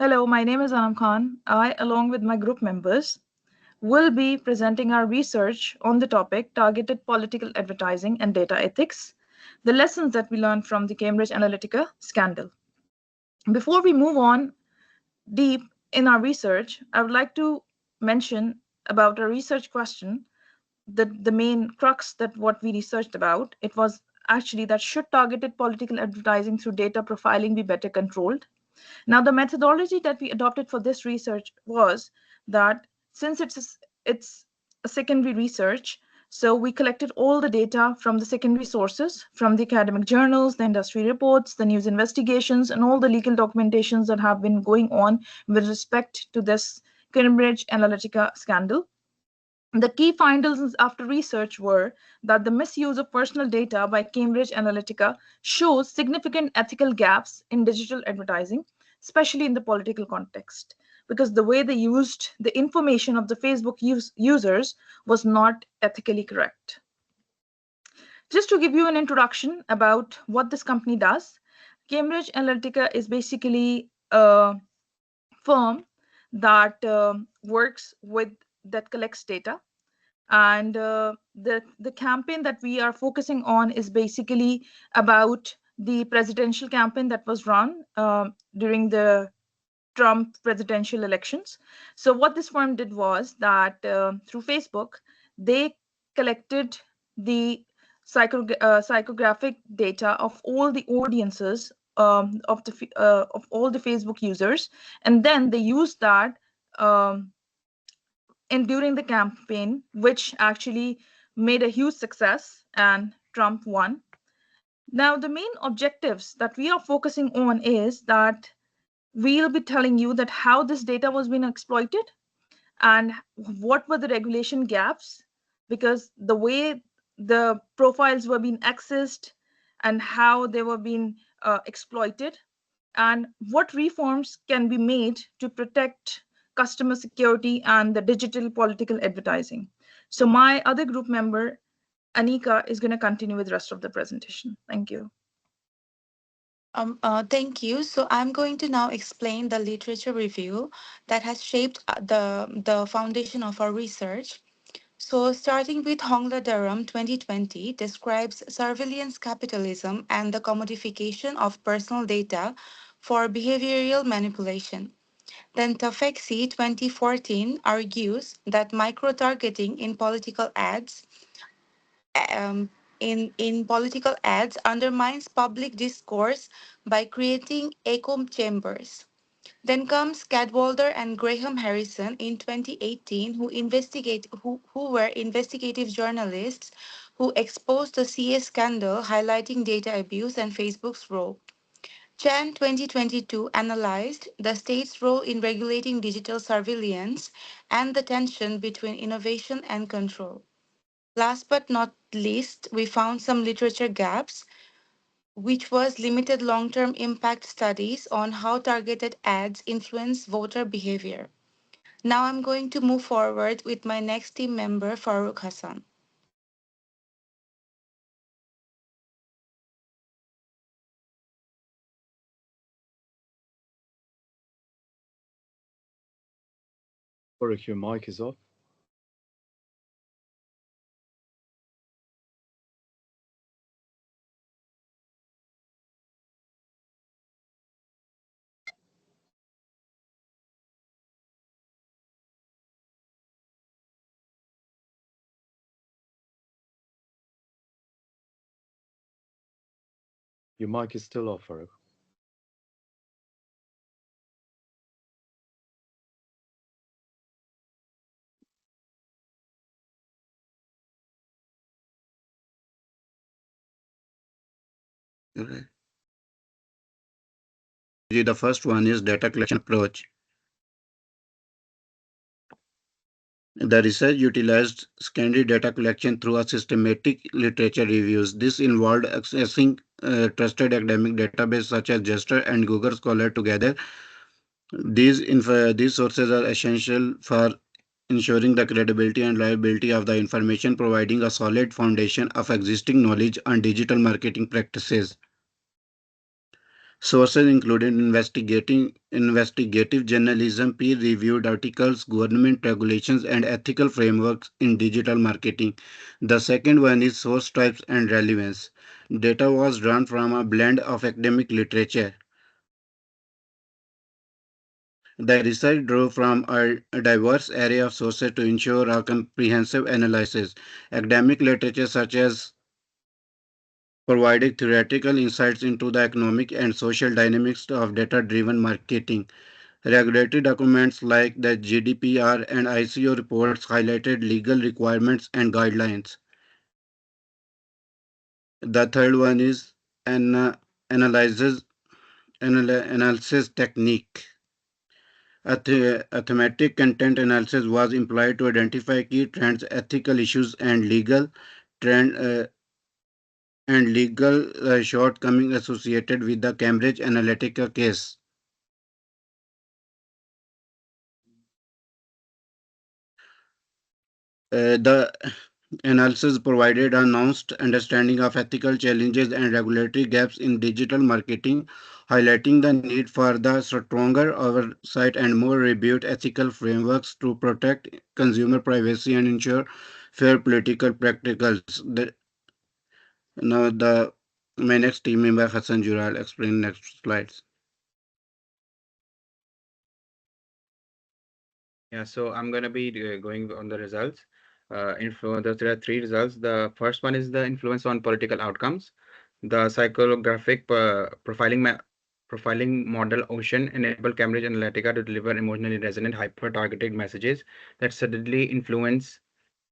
Hello, my name is Anam Khan. I, along with my group members, will be presenting our research on the topic targeted political advertising and data ethics, the lessons that we learned from the Cambridge Analytica scandal. Before we move on deep in our research, I would like to mention about a research question, the main crux that what we researched about. It was actually that should targeted political advertising through data profiling be better controlled? Now, the methodology that we adopted for this research was that since it's a secondary research, so we collected all the data from the secondary sources, from the academic journals, the industry reports, the news investigations, and all the legal documentations that have been going on with respect to this Cambridge Analytica scandal. The key findings after research were that the misuse of personal data by Cambridge Analytica shows significant ethical gaps in digital advertising, especially in the political context, because the way they used the information of the Facebook users was not ethically correct. Just to give you an introduction about what this company does, Cambridge Analytica is basically a firm that works with that collects data, and the campaign that we are focusing on is basically about the presidential campaign that was run during the Trump presidential elections. So what this firm did was that through Facebook, they collected the psychographic data of all the audiences of all the Facebook users, and then they used that um, in during the campaign, which actually made a huge success, and Trump won. Now, the main objectives that we are focusing on is that we'll be telling you that how this data was being exploited and what were the regulation gaps, because the way the profiles were being accessed and how they were being exploited, and what reforms can be made to protect customer security and the digital political advertising. So my other group member, Anika, is going to continue with the rest of the presentation. Thank you. Thank you. So I'm going to now explain the literature review that has shaped the foundation of our research. So starting with Hongla Durham 2020 describes surveillance capitalism and the commodification of personal data for behavioral manipulation. Then Tafexi 2014 argues that micro-targeting um, in political ads undermines public discourse by creating echo chambers. Then comes Cadwalder and Graham Harrison in 2018, who were investigative journalists who exposed the CA scandal, highlighting data abuse and Facebook's role. Chan 2022 analyzed the state's role in regulating digital surveillance and the tension between innovation and control. Last but not least, we found some literature gaps, which was limited long term impact studies on how targeted ads influence voter behavior. Now I'm going to move forward with my next team member, Farooq Hassan. Or if your mic is off. Your mic is still off, Farooq. Okay. The first one is data collection approach. The research utilized secondary data collection through a systematic literature reviews. This involved accessing trusted academic databases such as Gesture and Google Scholar together. These sources are essential for ensuring the credibility and reliability of the information, providing a solid foundation of existing knowledge on digital marketing practices. Sources included investigative journalism, peer-reviewed articles, government regulations, and ethical frameworks in digital marketing. The second one is source types and relevance. Data was drawn from a blend of academic literature. The research drew from a diverse array of sources to ensure a comprehensive analysis. Academic literature such as provided theoretical insights into the economic and social dynamics of data-driven marketing. Regulatory documents like the GDPR and ICO reports highlighted legal requirements and guidelines. The third one is an analysis analysis technique. A thematic content analysis was employed to identify key trends, ethical issues, and trend legal shortcomings associated with the Cambridge Analytica case. The analysis provided a nuanced understanding of ethical challenges and regulatory gaps in digital marketing, highlighting the need for the stronger oversight and more robust ethical frameworks to protect consumer privacy and ensure fair political practicals. Now, my next team member Hassan Jural explain next slides. Yeah, so I'm going to be going on the results. There are three results. The first one is the influence on political outcomes. The psychographic profiling model Ocean enabled Cambridge Analytica to deliver emotionally resonant, hyper-targeted messages that suddenly influence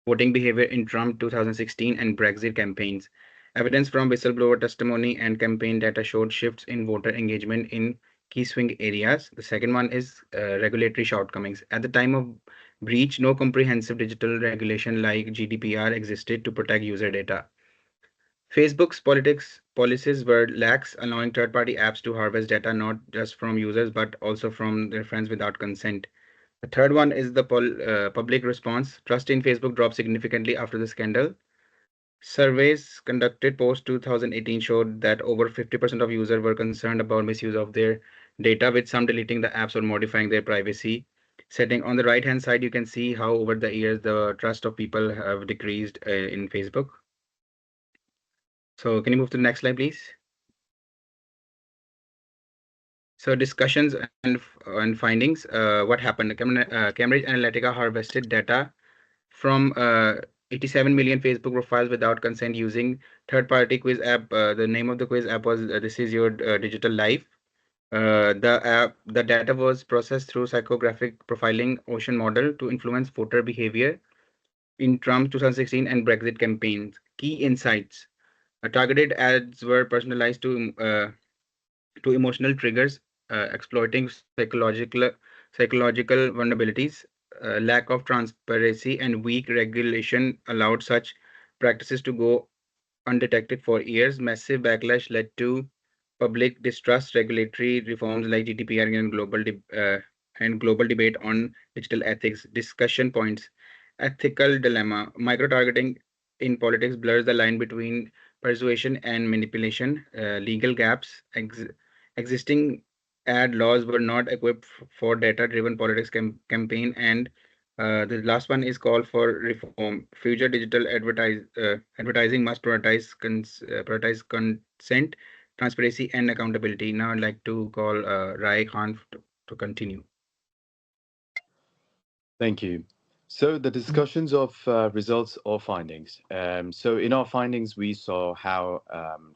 voting behavior in Trump 2016 and Brexit campaigns. Evidence from whistleblower testimony and campaign data showed shifts in voter engagement in key swing areas. The second one is regulatory shortcomings. At the time of breach, no comprehensive digital regulation like GDPR existed to protect user data. Facebook's politics policies were lax, allowing third-party apps to harvest data not just from users but also from their friends without consent. The third one is the public response. Trust in Facebook dropped significantly after the scandal. Surveys conducted post 2018 showed that over 50% of users were concerned about misuse of their data, with some deleting the apps or modifying their privacy setting. On the right hand side, you can see how over the years the trust of people have decreased in Facebook. So can you move to the next slide, please? So discussions and findings. What happened? Cambridge Analytica harvested data from 87 million Facebook profiles without consent using third-party quiz app. The name of the quiz app was This Is Your Digital Life. The data was processed through psychographic profiling Ocean model to influence voter behavior in Trump's 2016 and Brexit campaigns. Key insights. Targeted ads were personalized to emotional triggers, exploiting psychological vulnerabilities. Lack of transparency and weak regulation allowed such practices to go undetected for years. Massive backlash led to public distrust, regulatory reforms like GDPR and global debate on digital ethics. Discussion points: ethical dilemma. Micro-targeting in politics blurs the line between persuasion and manipulation. Legal gaps. Existing ad laws were not equipped for data-driven politics campaign, and the last one is call for reform. Future digital advertising must prioritize consent, transparency, and accountability. Now I'd like to call Rai Khan to continue. Thank you. So the discussions of results or findings. So in our findings, we saw how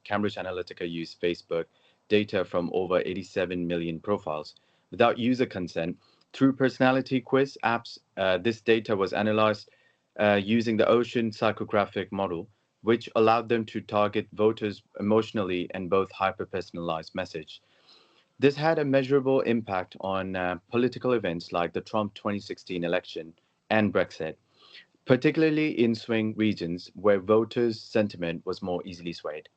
Cambridge Analytica used Facebook data from over 87 million profiles without user consent through personality quiz apps. This data was analyzed using the Ocean psychographic model, which allowed them to target voters emotionally and both hyper-personalized message. This had a measurable impact on political events like the Trump 2016 election and Brexit, particularly in swing regions where voters' sentiment was more easily swayed.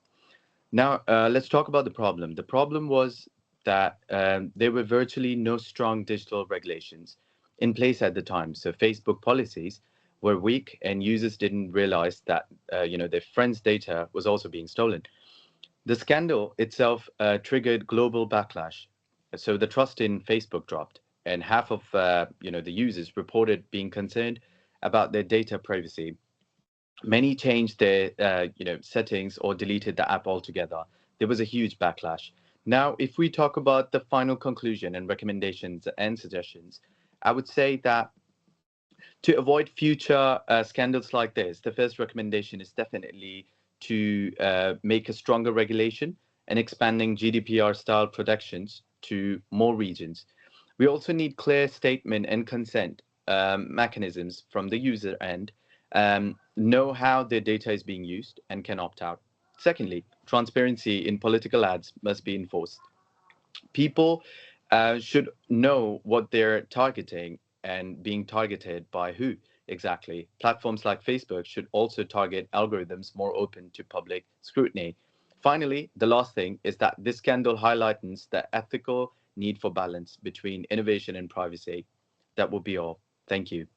Now, let's talk about the problem. The problem was that there were virtually no strong digital regulations in place at the time. So Facebook policies were weak, and users didn't realize that their friends' data was also being stolen. The scandal itself triggered global backlash. So the trust in Facebook dropped, and half of the users reported being concerned about their data privacy. Many changed their settings or deleted the app altogether. There was a huge backlash. Now, if we talk about the final conclusion and recommendations and suggestions, I would say that to avoid future scandals like this, the first recommendation is definitely to make a stronger regulation and expanding GDPR style protections to more regions. We also need clear statement and consent mechanisms from the user end, know how their data is being used and can opt out. Secondly, transparency in political ads must be enforced. People should know what they're targeting and being targeted by who exactly. Platforms like Facebook should also target algorithms more open to public scrutiny. Finally, the last thing is that this scandal highlights the ethical need for balance between innovation and privacy. That will be all. Thank you.